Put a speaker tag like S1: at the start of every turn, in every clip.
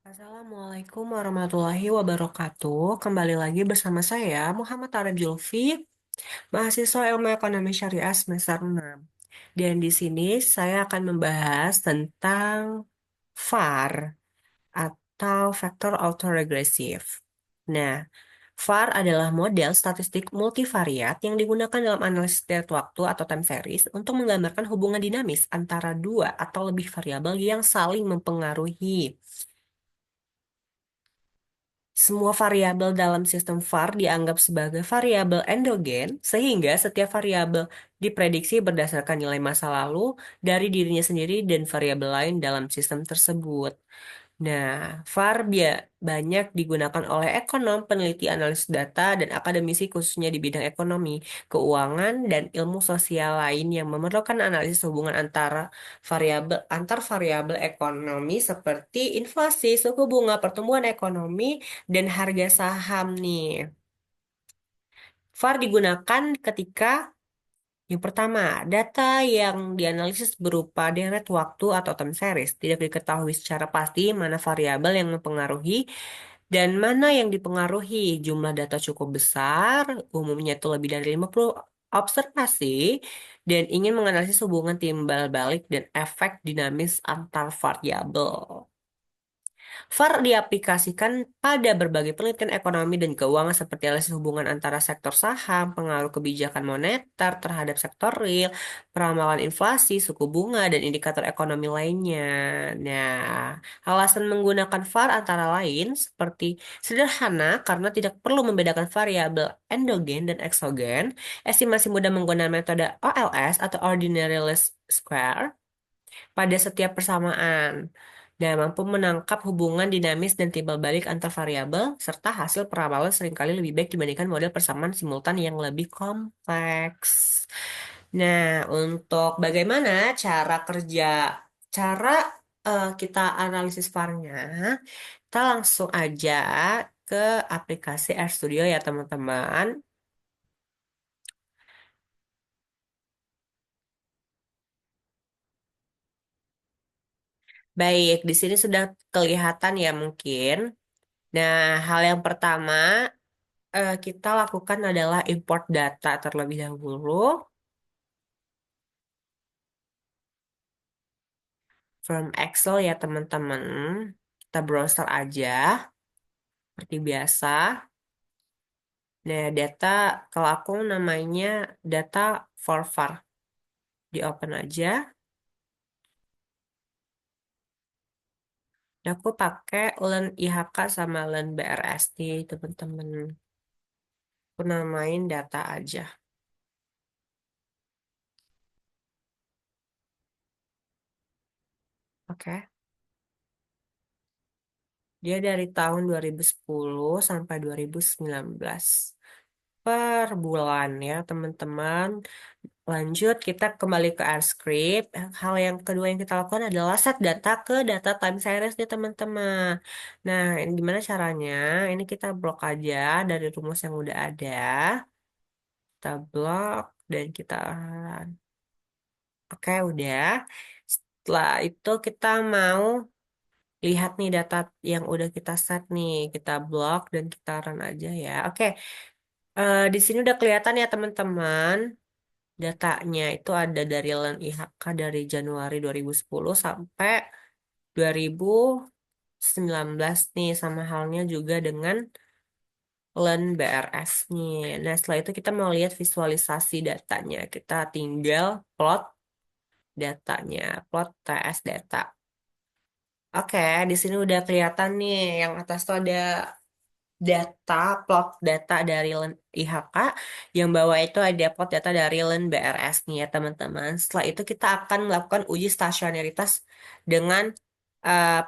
S1: Assalamualaikum warahmatullahi wabarakatuh. Kembali lagi bersama saya, Muhammad Arif Julfi, mahasiswa Ilmu Ekonomi Syariah semester 6. Dan di sini saya akan membahas tentang VAR atau Factor Autoregressive. Nah, VAR adalah model statistik multivariat yang digunakan dalam analisis deret waktu atau time series untuk menggambarkan hubungan dinamis antara dua atau lebih variabel yang saling mempengaruhi. Semua variabel dalam sistem VAR dianggap sebagai variabel endogen, sehingga setiap variabel diprediksi berdasarkan nilai masa lalu dari dirinya sendiri dan variabel lain dalam sistem tersebut. Nah, VAR banyak digunakan oleh ekonom, peneliti analisis data, dan akademisi khususnya di bidang ekonomi, keuangan, dan ilmu sosial lain yang memerlukan analisis hubungan antar variabel ekonomi seperti inflasi, suku bunga, pertumbuhan ekonomi, dan harga saham nih. VAR digunakan ketika yang pertama, data yang dianalisis berupa deret waktu atau time series. Tidak diketahui secara pasti mana variabel yang mempengaruhi dan mana yang dipengaruhi. Jumlah data cukup besar, umumnya itu lebih dari 50 observasi, dan ingin menganalisis hubungan timbal balik dan efek dinamis antar variabel. VAR diaplikasikan pada berbagai penelitian ekonomi dan keuangan seperti analisis hubungan antara sektor saham, pengaruh kebijakan moneter terhadap sektor real, peramalan inflasi, suku bunga, dan indikator ekonomi lainnya. Nah, alasan menggunakan VAR antara lain seperti sederhana karena tidak perlu membedakan variabel endogen dan eksogen, estimasi mudah menggunakan metode OLS atau Ordinary Least Square, pada setiap persamaan dan mampu menangkap hubungan dinamis dan timbal balik antar variabel serta hasil peramalan seringkali lebih baik dibandingkan model persamaan simultan yang lebih kompleks. Nah, untuk bagaimana cara kita analisis VAR-nya, kita langsung aja ke aplikasi RStudio ya teman-teman. Baik, di sini sudah kelihatan ya mungkin. Nah, hal yang pertama kita lakukan adalah import data terlebih dahulu from Excel ya teman-teman. Kita browser aja seperti biasa. Nah, data kalau aku namanya data for var. Di open aja. Nah, aku pakai len IHK sama len BRST teman-teman. Aku namain data aja. Oke. Dia dari tahun 2010 sampai 2019 per bulan ya teman-teman. Lanjut, kita kembali ke R-Script. Hal yang kedua yang kita lakukan adalah set data ke data time series nih teman-teman. Nah, ini gimana caranya? Ini kita blok aja dari rumus yang udah ada. Kita blok dan kita run. Oke, udah. Setelah itu kita mau lihat nih data yang udah kita set nih. Kita blok dan kita run aja ya. Oke, di sini udah kelihatan ya teman-teman. Datanya itu ada dari LAN IHK dari Januari 2010 sampai 2019 nih, sama halnya juga dengan LAN BRS nih. Nah, setelah itu kita mau lihat visualisasi datanya. Kita tinggal plot datanya, plot TS data. Oke, di sini udah kelihatan nih, yang atas tuh ada data, plot data dari LAN IHK, yang bawah itu ada plot data dari LAN BRS nih ya teman-teman. Setelah itu kita akan melakukan uji stasionaritas dengan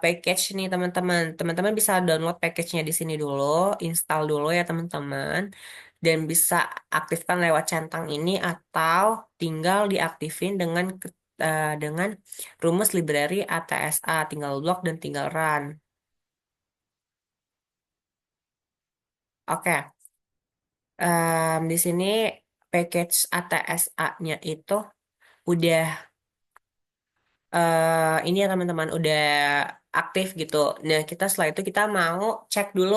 S1: package nih teman-teman. Teman-teman bisa download package-nya di sini dulu, install dulu ya teman-teman, dan bisa aktifkan lewat centang ini atau tinggal diaktifin dengan rumus library ATSA, tinggal blok dan tinggal run. Oke. Di sini package ATSA-nya itu udah ini ya teman-teman, udah aktif gitu. Nah, kita setelah itu kita mau cek dulu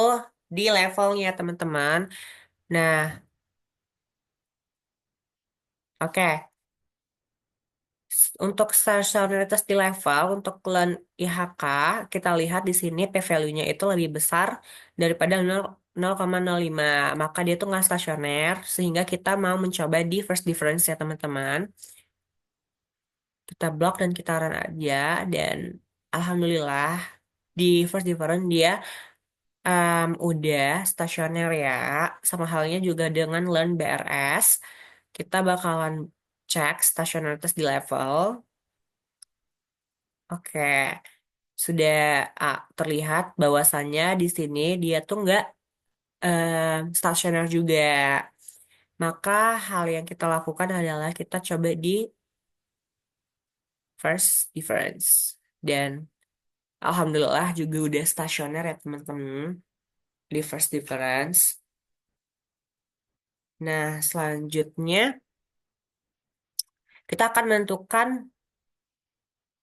S1: di levelnya teman-teman. Nah, oke. Untuk stasionaritas di level untuk klan IHK, kita lihat di sini p-value-nya itu lebih besar daripada 0,05. Maka dia tuh nggak stasioner, sehingga kita mau mencoba di first difference ya teman-teman. Kita blok dan kita run aja, dan alhamdulillah di first difference dia udah stasioner ya. Sama halnya juga dengan learn BRS. Kita bakalan cek stasionaritas di level. Oke. Sudah terlihat bahwasannya di sini dia tuh nggak stasioner juga. Maka hal yang kita lakukan adalah kita coba di first difference. Dan alhamdulillah juga udah stasioner ya teman-teman di first difference. Nah, selanjutnya kita akan menentukan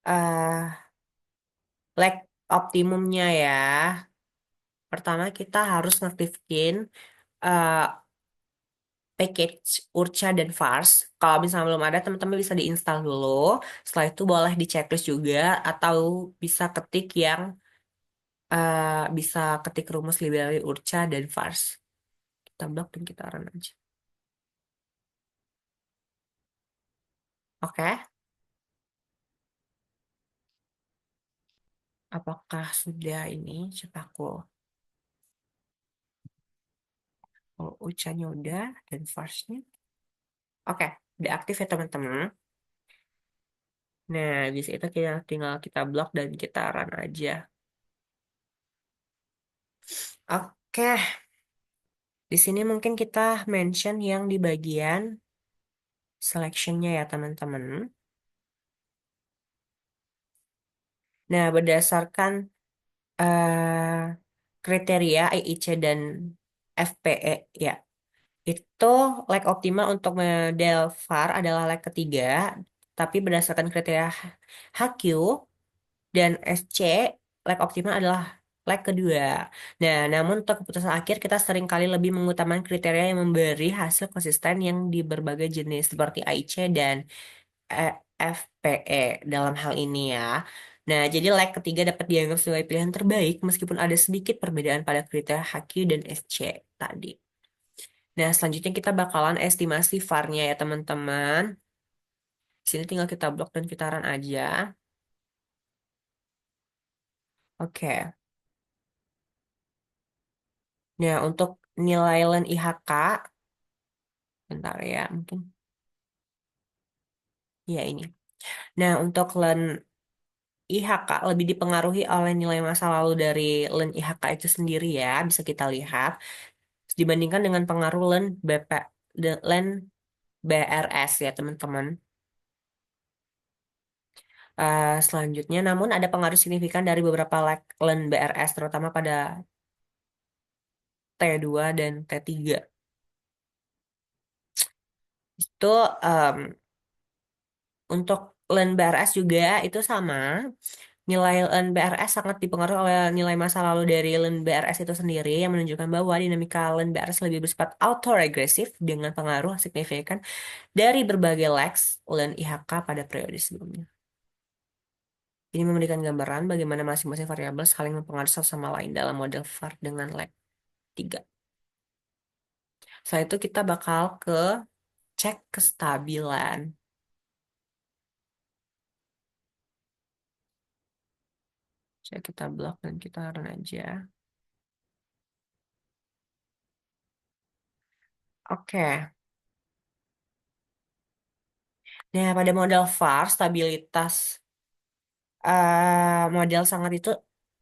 S1: eh leg optimumnya ya. Pertama kita harus ngaktifin eh, package Urcha dan Vars. Kalau misalnya belum ada, teman-teman bisa diinstal dulu. Setelah itu boleh di checklist juga, atau bisa ketik yang bisa ketik rumus library Urcha dan Vars. Kita blok dan kita run aja. Oke, apakah sudah ini? Coba aku. Oh, Urchanya udah dan Varsnya. Oke, udah aktif ya teman-teman. Nah, di situ kita tinggal kita blok dan kita run aja. Oke, di sini mungkin kita mention yang di bagian selectionnya ya teman-teman. Nah, berdasarkan eh, kriteria EIC dan FPE ya, itu lag optimal untuk model VAR adalah lag ketiga, tapi berdasarkan kriteria HQ dan SC, lag optimal adalah lag kedua. Nah, namun untuk keputusan akhir kita seringkali lebih mengutamakan kriteria yang memberi hasil konsisten yang di berbagai jenis seperti AIC dan eh, FPE dalam hal ini ya. Nah, jadi leg ketiga dapat dianggap sebagai pilihan terbaik meskipun ada sedikit perbedaan pada kriteria HQ dan SC tadi. Nah, selanjutnya kita bakalan estimasi VAR-nya ya teman-teman. Di sini tinggal kita blok dan kita run aja. Oke. Nah, untuk nilai LAN IHK, bentar ya, mungkin ya ini. Nah, untuk LAN IHK lebih dipengaruhi oleh nilai masa lalu dari LAN IHK itu sendiri ya, bisa kita lihat. Dibandingkan dengan pengaruh LAN LAN BRS ya teman-teman. Selanjutnya, namun ada pengaruh signifikan dari beberapa LAN BRS, terutama pada T2 dan T3. Itu untuk LAN BRS juga itu sama. Nilai LAN BRS sangat dipengaruhi oleh nilai masa lalu dari LAN BRS itu sendiri yang menunjukkan bahwa dinamika LAN BRS lebih bersifat autoregresif dengan pengaruh signifikan dari berbagai lags LAN IHK pada periode sebelumnya. Ini memberikan gambaran bagaimana masing-masing variabel saling mempengaruhi satu sama lain dalam model VAR dengan lag 3. Setelah itu kita bakal ke cek kestabilan. Saya kita blok dan kita run aja. Oke. Nah, pada model VAR, model sangat itu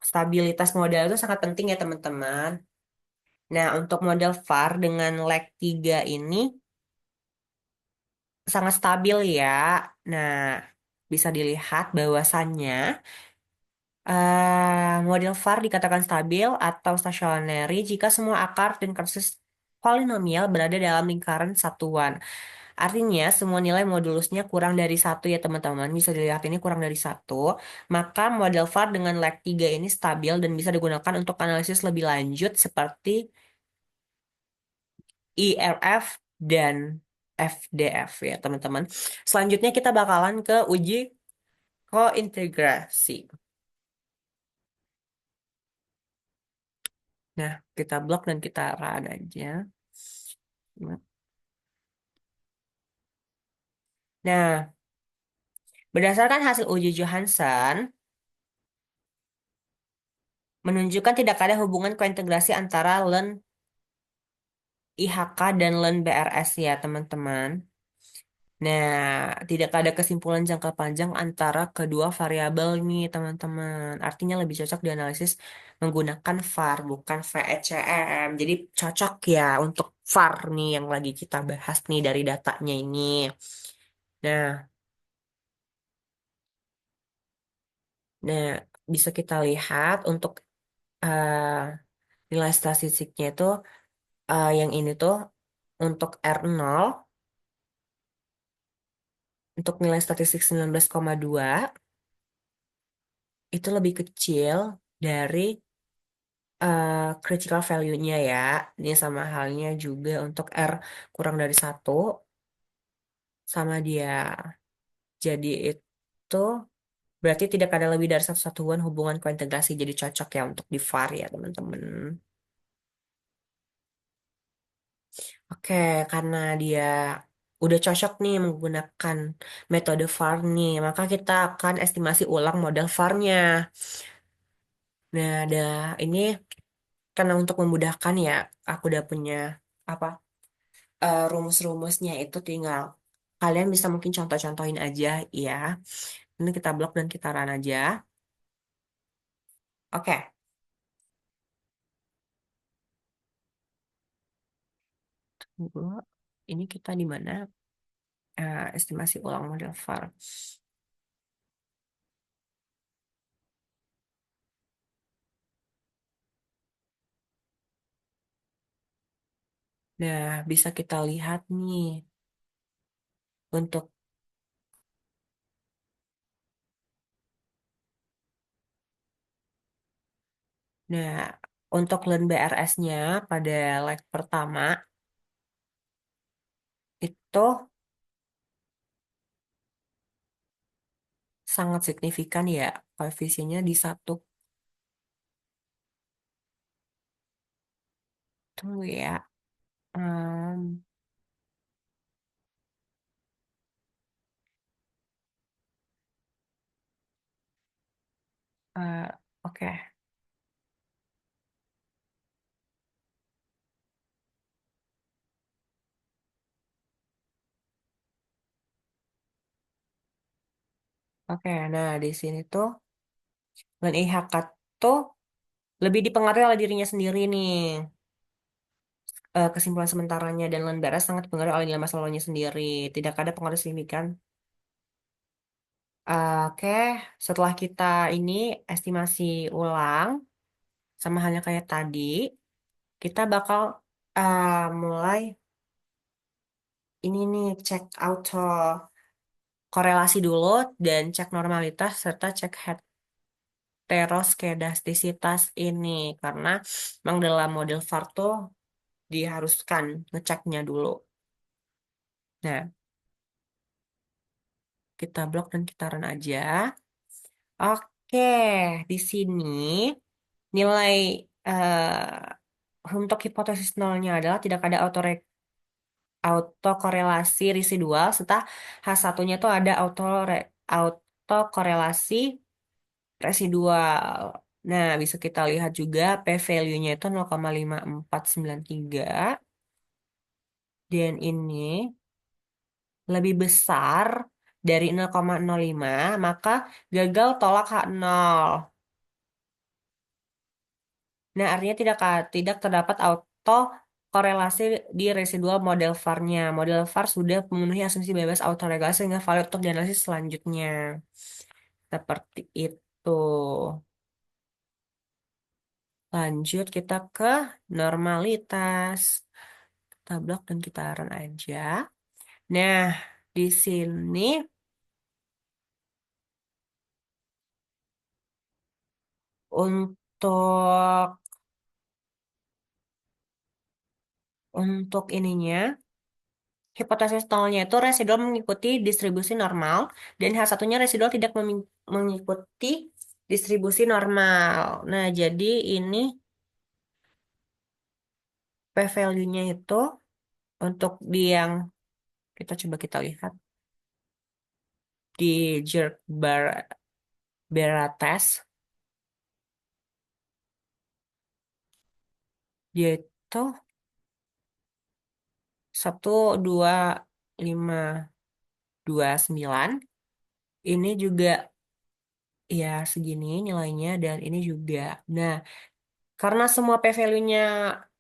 S1: stabilitas model itu sangat penting ya teman-teman. Nah, untuk model VAR dengan lag 3 ini sangat stabil ya. Nah, bisa dilihat bahwasannya model VAR dikatakan stabil atau stationary jika semua akar dan kursus polinomial berada dalam lingkaran satuan. Artinya semua nilai modulusnya kurang dari satu ya teman-teman. Bisa dilihat ini kurang dari satu. Maka model VAR dengan lag 3 ini stabil dan bisa digunakan untuk analisis lebih lanjut seperti IRF dan FDF ya teman-teman. Selanjutnya kita bakalan ke uji kointegrasi. Nah, kita blok dan kita run aja. Nah, berdasarkan hasil uji Johansson, menunjukkan tidak ada hubungan kointegrasi antara len IHK dan len BRS ya, teman-teman. Nah, tidak ada kesimpulan jangka panjang antara kedua variabel ini, teman-teman. Artinya lebih cocok dianalisis menggunakan VAR, bukan VECM. Jadi cocok ya untuk VAR nih yang lagi kita bahas nih dari datanya ini. Nah, nah bisa kita lihat untuk eh, nilai statistiknya itu yang ini tuh untuk R0 untuk nilai statistik 19,2 itu lebih kecil dari critical value-nya ya. Ini sama halnya juga untuk R kurang dari satu sama dia. Jadi itu berarti tidak ada lebih dari satu satuan hubungan kointegrasi. Jadi cocok ya untuk di VAR ya teman-teman. Oke, karena dia udah cocok nih menggunakan metode VAR nih, maka kita akan estimasi ulang model VAR-nya. Nah, ada ini karena untuk memudahkan ya, aku udah punya apa rumus-rumusnya itu tinggal kalian bisa mungkin contoh-contohin aja ya. Ini kita blok dan kita run aja. Oke, tunggu. Ini kita di mana? Estimasi ulang model VAR. Nah, bisa kita lihat nih untuk nah untuk len BRS-nya pada leg pertama itu sangat signifikan ya koefisiennya di satu. Tunggu ya. Em, eh, oke, oke. Nah, di sini tuh len IHK tuh lebih dipengaruhi oleh dirinya sendiri nih. Kesimpulan sementaranya dan len BRS sangat dipengaruhi oleh nilai masa lalunya sendiri. Tidak ada pengaruh signifikan. Oke, setelah kita ini estimasi ulang, sama halnya kayak tadi, kita bakal mulai ini nih cek auto korelasi dulu dan cek normalitas serta cek heteroskedastisitas ini karena memang dalam model VAR tuh diharuskan ngeceknya dulu. Nah, kita blok dan kita run aja. Oke, di sini nilai untuk hipotesis nolnya adalah tidak ada autokorelasi residual serta H1-nya tuh ada autokorelasi residual. Nah, bisa kita lihat juga p-value-nya itu 0,5493 dan ini lebih besar dari 0,05, maka gagal tolak H0. Nah, artinya tidak terdapat auto korelasi di residual model VAR-nya. Model VAR sudah memenuhi asumsi bebas autoregulasi sehingga valid untuk dianalisis selanjutnya. Seperti itu. Lanjut kita ke normalitas. Kita blok dan kita run aja. Nah, di sini untuk ininya, hipotesis nolnya itu residual mengikuti distribusi normal dan h satunya residual tidak mengikuti distribusi normal. Nah, jadi ini p-value-nya itu untuk di yang kita coba kita lihat di jerk bar test, dia itu 12529. Ini juga ya segini nilainya dan ini juga. Nah, karena semua p-value-nya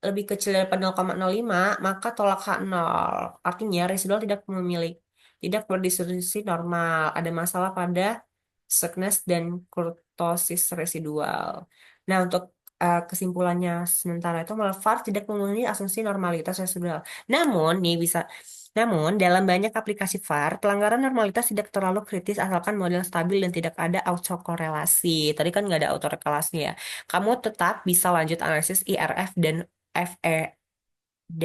S1: lebih kecil daripada 0,05, maka tolak H0. Artinya residual tidak berdistribusi normal. Ada masalah pada Skenes dan kurtosis residual. Nah, untuk kesimpulannya sementara itu Malvar tidak memenuhi asumsi normalitas residual. Namun, nih bisa namun, dalam banyak aplikasi VAR, pelanggaran normalitas tidak terlalu kritis asalkan model stabil dan tidak ada autokorelasi. Tadi kan nggak ada autokorelasi ya. Kamu tetap bisa lanjut analisis IRF dan FED,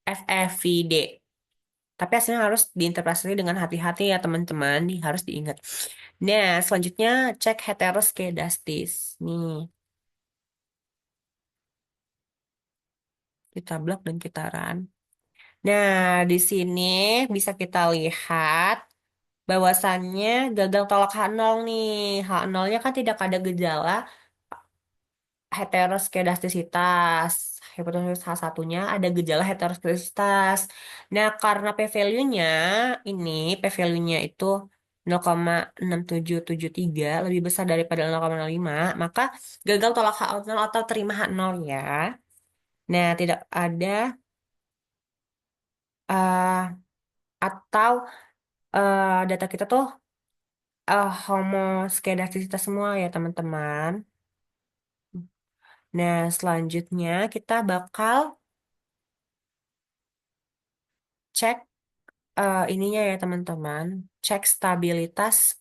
S1: FEVD. Tapi hasilnya harus diinterpretasi dengan hati-hati ya teman-teman, harus diingat. Nah, selanjutnya cek heteroskedastis. Nih, kita blok dan kita run. Nah, di sini bisa kita lihat bahwasannya gagal tolak H0 nih. H0-nya kan tidak ada gejala heteroskedastisitas. Hipotesis H1-nya ada gejala heteroskedastisitas. Nah, karena p-value-nya ini, p-value-nya itu 0,6773 lebih besar daripada 0,05, maka gagal tolak H0 atau terima H0 ya. Nah, tidak ada eh, atau data kita tuh homoskedastisitas semua ya, teman-teman. Nah, selanjutnya kita bakal cek ininya ya teman-teman, cek stabilitas,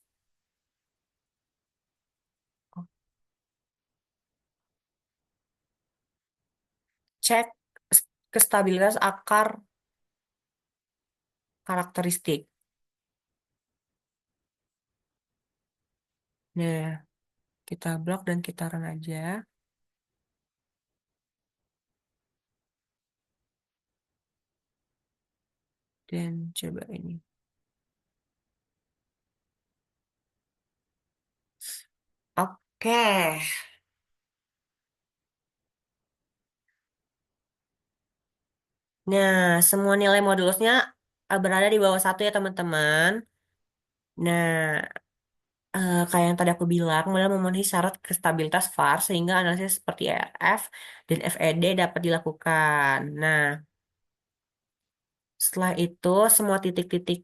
S1: cek kestabilitas akar karakteristik. Nah, kita blok dan kita run aja dan coba ini. Oke. Nah, semua nilai modulusnya berada di bawah satu ya teman-teman. Nah, kayak yang tadi aku bilang, modal memenuhi syarat kestabilitas VAR sehingga analisis seperti ERF dan FED dapat dilakukan. Nah, setelah itu semua titik-titik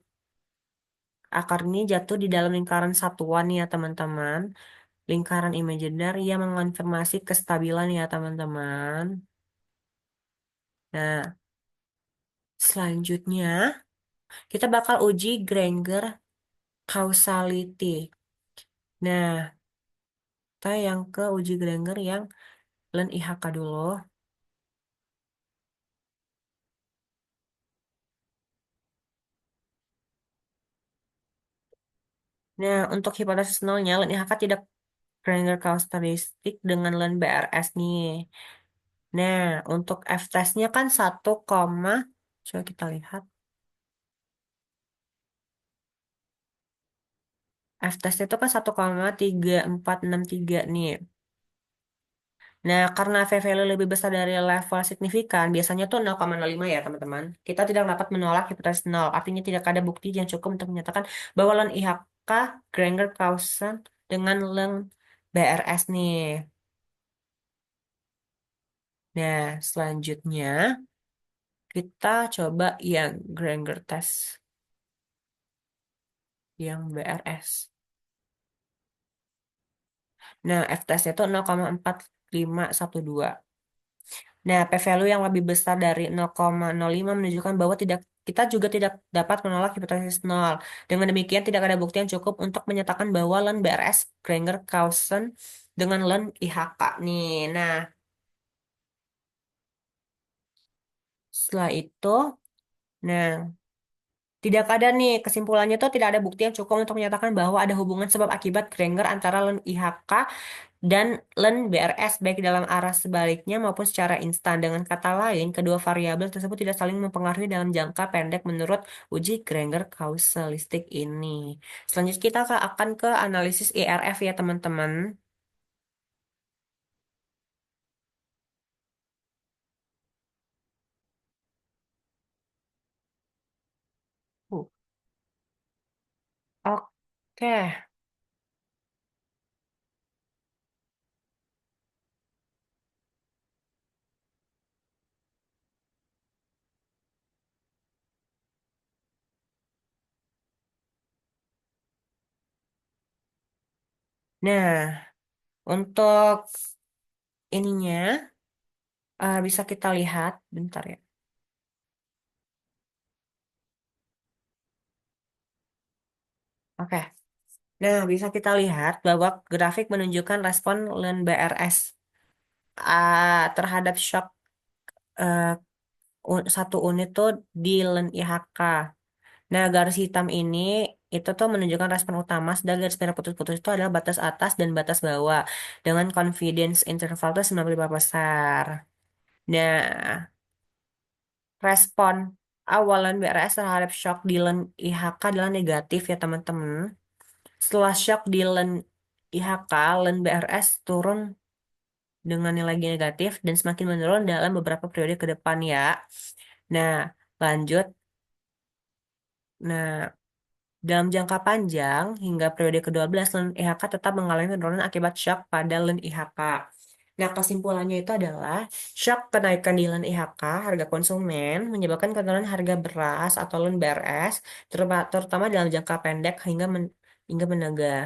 S1: akar ini jatuh di dalam lingkaran satuan ya teman-teman. Lingkaran imajiner yang mengonfirmasi kestabilan ya teman-teman. Nah, selanjutnya kita bakal uji Granger causality. Nah, kita yang ke uji Granger yang len IHK dulu. Nah, untuk hipotesis nolnya, len IHK tidak Granger karakteristik dengan len BRS nih. Nah, untuk F-testnya kan 1, coba kita lihat. F-testnya itu kan 1,3463 nih. Nah, karena V-value lebih besar dari level signifikan, biasanya tuh 0,05 ya, teman-teman. Kita tidak dapat menolak hipotesis nol. Artinya tidak ada bukti yang cukup untuk menyatakan bahwa len IHK Granger Clausen dengan len BRS nih. Nah, selanjutnya kita coba yang Granger test, yang BRS. Nah, F-testnya itu 0,4512. Nah, p-value yang lebih besar dari 0,05 menunjukkan bahwa tidak kita juga tidak dapat menolak hipotesis nol. Dengan demikian, tidak ada bukti yang cukup untuk menyatakan bahwa Len BRS Granger Clausen dengan Len IHK nih. Nah, setelah itu, nah, tidak ada nih, kesimpulannya tuh tidak ada bukti yang cukup untuk menyatakan bahwa ada hubungan sebab akibat Granger antara Len IHK dan Len BRS baik dalam arah sebaliknya maupun secara instan. Dengan kata lain, kedua variabel tersebut tidak saling mempengaruhi dalam jangka pendek menurut uji Granger kausalistik ini. Selanjutnya kita akan ke analisis IRF ya teman-teman. Uh, Oke, nah untuk ininya bisa kita lihat, bentar ya. Oke, nah bisa kita lihat bahwa grafik menunjukkan respon Len BRS terhadap shock eh, satu unit tuh di LEN IHK. Nah, garis hitam ini itu tuh menunjukkan respon utama, sedangkan garis merah putus-putus itu adalah batas atas dan batas bawah dengan confidence interval itu 95%. Nah, respon awalan BRS terhadap shock di LEN IHK adalah negatif ya teman-teman. Setelah shock di LEN IHK, LEN BRS turun dengan nilai negatif dan semakin menurun dalam beberapa periode ke depan ya. Nah, lanjut. Nah, dalam jangka panjang hingga periode ke-12, LEN IHK tetap mengalami penurunan akibat shock pada LEN IHK. Nah, kesimpulannya itu adalah shock kenaikan di LEN IHK, harga konsumen, menyebabkan penurunan harga beras atau LEN BRS, terutama dalam jangka pendek hingga menengah.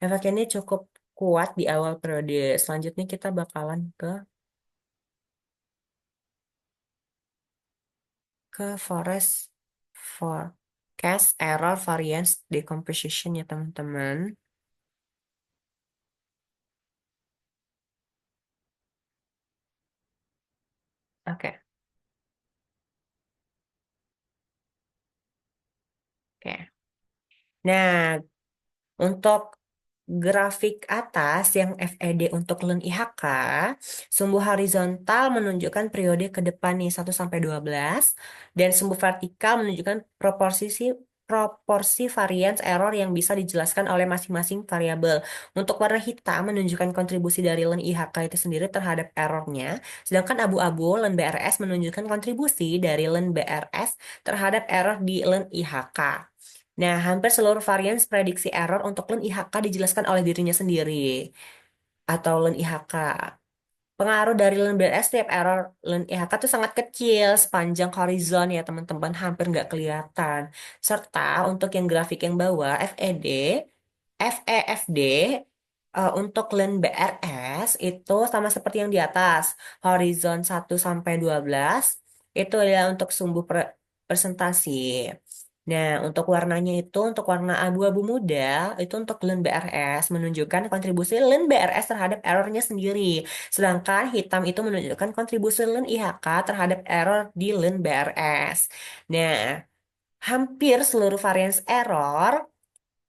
S1: Efek ini cukup kuat di awal periode. Selanjutnya kita bakalan ke forest forecast error variance decomposition ya teman-teman. Oke, oke. Nah, untuk grafik atas yang FED untuk LUN IHK, sumbu horizontal menunjukkan periode ke depan nih 1 sampai 12 dan sumbu vertikal menunjukkan proporsi variance error yang bisa dijelaskan oleh masing-masing variabel. Untuk warna hitam menunjukkan kontribusi dari LUN IHK itu sendiri terhadap errornya, sedangkan abu-abu LUN BRS menunjukkan kontribusi dari LUN BRS terhadap error di LUN IHK. Nah, hampir seluruh varian prediksi error untuk LUN IHK dijelaskan oleh dirinya sendiri atau LUN IHK. Pengaruh dari LUN BLS setiap error LUN IHK itu sangat kecil sepanjang horizon ya teman-teman, hampir nggak kelihatan. Serta untuk yang grafik yang bawah, FEFD untuk LUN BRS itu sama seperti yang di atas. Horizon 1 sampai 12 itu adalah untuk sumbu presentasi. Nah, untuk warnanya itu, untuk warna abu-abu muda, itu untuk LUN BRS, menunjukkan kontribusi LUN BRS terhadap errornya sendiri. Sedangkan hitam itu menunjukkan kontribusi LUN IHK terhadap error di LUN BRS. Nah, hampir seluruh varians error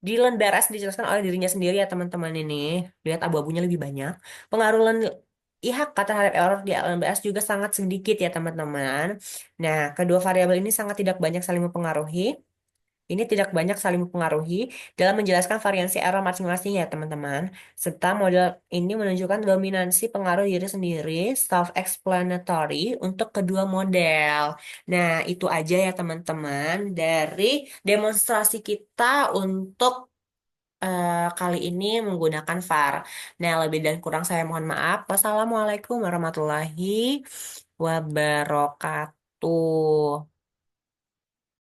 S1: di LUN BRS dijelaskan oleh dirinya sendiri ya teman-teman ini. Lihat abu-abunya lebih banyak. Pengaruh LUN IHK terhadap error di LUN BRS juga sangat sedikit ya teman-teman. Nah, kedua variabel ini sangat tidak banyak saling mempengaruhi. Ini tidak banyak saling mempengaruhi dalam menjelaskan variansi error masing-masing ya teman-teman. Serta model ini menunjukkan dominansi pengaruh diri sendiri, self-explanatory untuk kedua model. Nah, itu aja ya teman-teman dari demonstrasi kita untuk kali ini menggunakan VAR. Nah, lebih dan kurang saya mohon maaf. Wassalamualaikum warahmatullahi wabarakatuh.